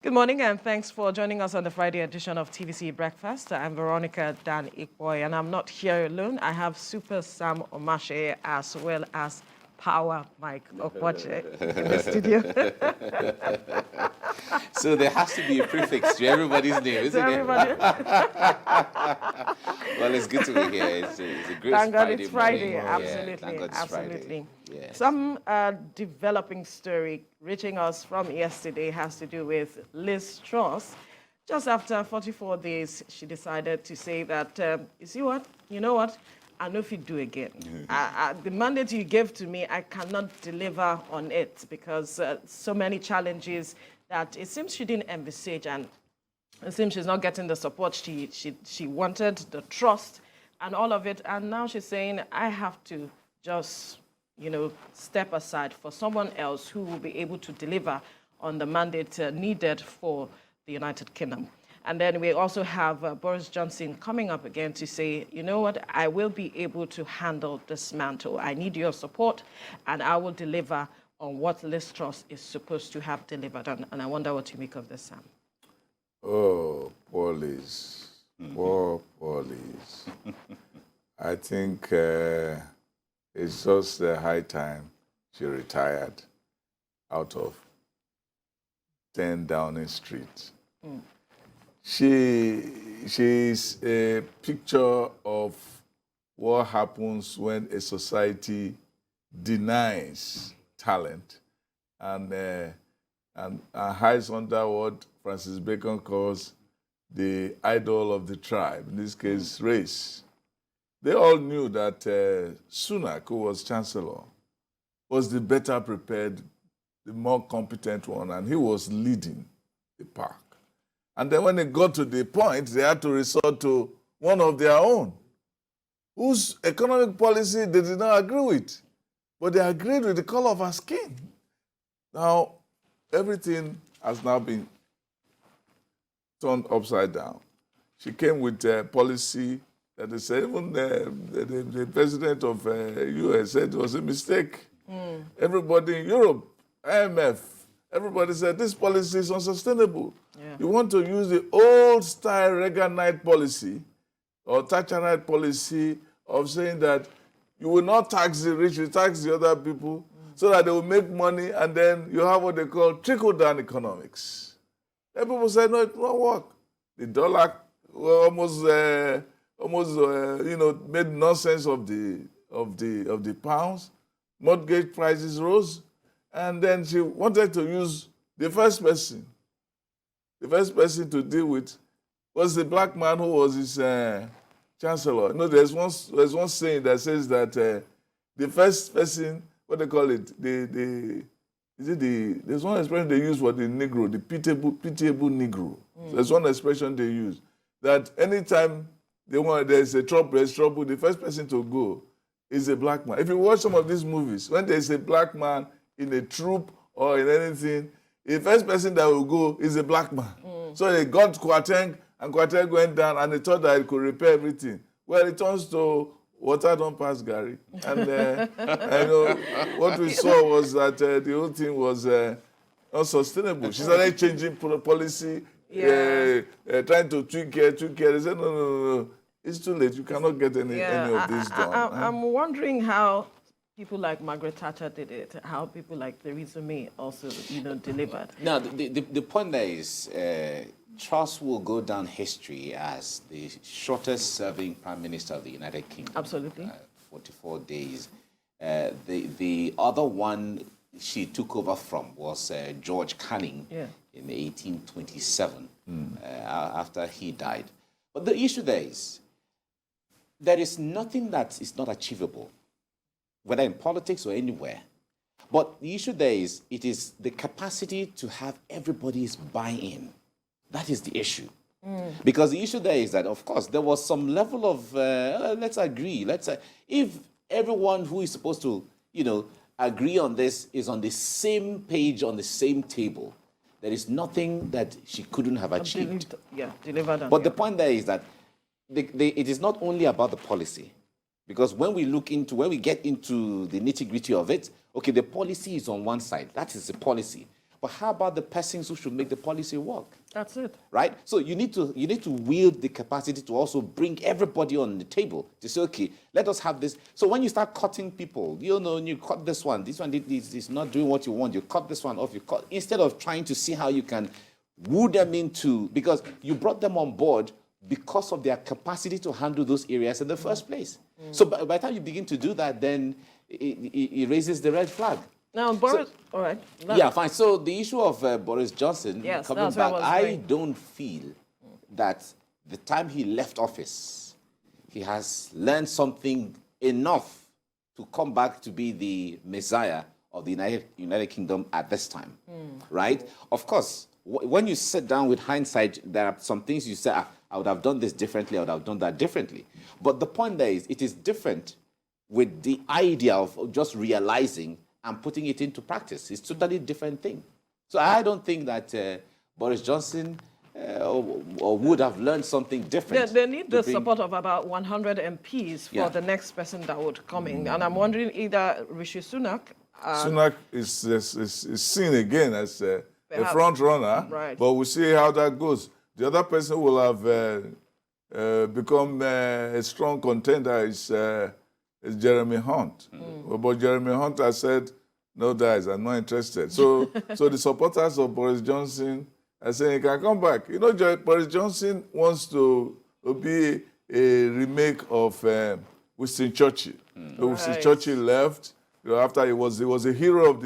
Good morning and thanks for joining us on the Friday edition of TVC Breakfast. I'm Veronica Dan-Ikpoyi and I'm not here alone. I have Super Sam Omatseye as well as Power Mike Okwoche in the studio. So there has to be a prefix to everybody's name, isn't it? Everybody. Well, it's good to be here. It's a great Thank God Friday it's Friday. morning. Absolutely. Yeah, thank God it's Absolutely. Friday. Yes. Some developing story reaching us from yesterday has to do with Liz Truss. Just after 44 days, she decided to say that, you know what, I know if you do again. The mandate you gave to me, I cannot deliver on it because so many challenges that it seems she didn't envisage, and it seems she's not getting the support she wanted, the trust and all of it. And now she's saying, I have to just, step aside for someone else who will be able to deliver on the mandate needed for the United Kingdom. And then we also have Boris Johnson coming up again to say, you know what, I will be able to handle this mantle. I need your support, and I will deliver on what Liz Truss is supposed to have delivered. And I wonder what you make of this, Sam. Oh, poor Liz. Poor Liz. I think it's just the high time she retired out of 10 Downing Street. She's a picture of what happens when a society denies talent and hides under what Francis Bacon calls the idol of the tribe, in this case, race. They all knew that Sunak, who was Chancellor, was the better prepared, the more competent one, and he was leading the pack. And then when it got to the point, they had to resort to one of their own, whose economic policy they did not agree with, but they agreed with the color of her skin. Now, everything has now been turned upside down. She came with a policy that they said, even the president of US said it was a mistake. Everybody in Europe, IMF, everybody said this policy is unsustainable. Yeah. You want to use the old-style Reaganite policy or Thatcherite policy of saying that you will not tax the rich, you tax the other people so that they will make money, and then you have what they call trickle-down economics. And people said, no, it won't work. The dollar almost made nonsense of the pounds. Mortgage prices rose, and then she wanted to use the first person. The first person to deal with was the black man who was his chancellor. There's one saying that says that the first person, what they call it, there's one expression they use for the Negro, the pitiable Negro. So there's one expression they use that anytime there's trouble, the first person to go is a black man. If you watch some of these movies, when there's a black man in a troop or in anything, the first person that will go is a black man. So they got Kwarteng, and Kwarteng went down, and they thought that it could repair everything. Well, it turns to water don't pass Gary. And what we saw was that the whole thing was unsustainable. She started changing policy, trying to tweak here. They said, no. It's too late. You cannot get any of this done. I'm wondering how people like Margaret Thatcher did it, how people like Theresa May also, delivered. Now, the point there is Truss will go down history as the shortest serving Prime Minister of the United Kingdom. Absolutely. 44 days. The other one she took over from was George Canning in 1827, after he died. But the issue there is nothing that is not achievable, whether in politics or anywhere. But the issue there is, it is the capacity to have everybody's buy-in. That is the issue. Because the issue there is that, of course, there was some level of, let's agree. If everyone who is supposed to, agree on this is on the same page, on the same table, there is nothing that she couldn't have achieved. Delivered on. But the point there is that it is not only about the policy. Because when we get into the nitty-gritty of it, okay, the policy is on one side. That is the policy. but how about the persons who should make the policy work? That's it. Right? So you need to wield the capacity to also bring everybody on the table to say, okay, let us have this. So when you start cutting people, you cut this one is not doing what you want, you cut this one off, instead of trying to see how you can woo them into, because you brought them on board because of their capacity to handle those areas in the first place. So by the time you begin to do that, then it raises the red flag. Now, Boris, all right. Yeah, fine. So the issue of Boris Johnson, yes, coming back, I don't feel that the time he left office, he has learned something enough to come back to be the messiah of the United Kingdom at this time, right? Of course, when you sit down with hindsight, there are some things you say, I would have done this differently, I would have done that differently. But the point there is, it is different with the idea of just realizing and putting it into practice. It's a totally different thing. So I don't think that Boris Johnson would have learned something different. They need the support of about 100 MPs for the next person that would come in. And I'm wondering either Rishi Sunak... Sunak is seen again as a front runner, right. But we'll see how that goes. The other person will have become a strong contender is Jeremy Hunt. But Jeremy Hunt has said, no, guys, I'm not interested. So the supporters of Boris Johnson are saying he can come back. You know, Boris Johnson wants to be a remake of Winston Churchill. Winston Churchill left after he was a hero of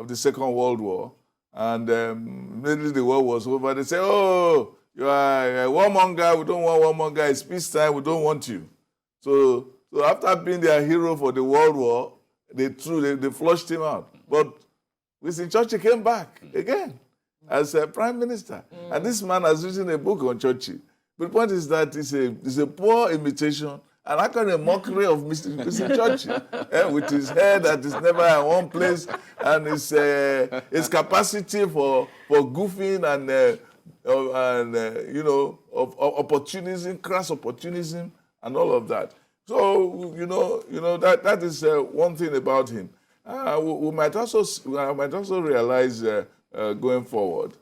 the Second World War. And immediately the war was over. They say, oh, you are a warmonger. We don't want warmonger. It's peacetime. We don't want you. So after being their hero for the World War, they flushed him out. But Winston Churchill came back again as a prime minister. And this man has written a book on Churchill. But the point is that it's a poor imitation and actually a mockery of Mr. Churchill, with his head that is never in one place, and his capacity for goofing and of opportunism, crass opportunism, and all of that. So that is one thing about him. We might also realize going forward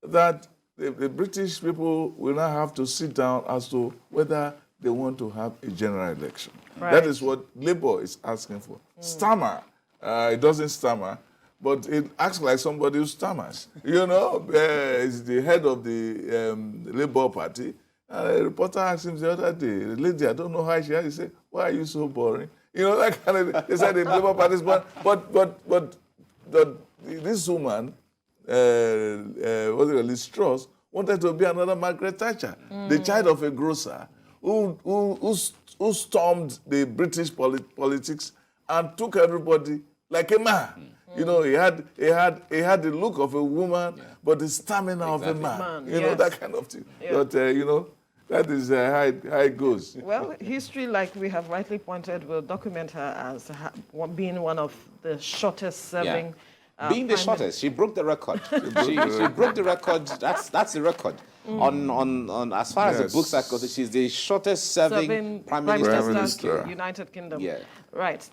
that the British people will now have to sit down as to whether they want to have a general election. Right. That is what Labour is asking for. Stammer. It doesn't stammer, but it acts like somebody who stammers. It's the head of the Labour Party. A reporter asked him the other day, the lady, I don't know how she had, he said, why are you so boring? That kind of, they said the Labour Party is boring. But this woman, Liz Truss, wanted to be another Margaret Thatcher, the child of a grocer, who stormed the British politics and took everybody like a man. He had the look of a woman, but the stamina of a man. That kind of thing. Yeah. But that is how it goes. Well, history, like we have rightly pointed, will document her as being one of the shortest serving. Being the shortest, she broke the record. she broke the record. That's the record. On as far as the books are concerned, she's the shortest serving Prime Minister in the United Kingdom. Yeah. Right.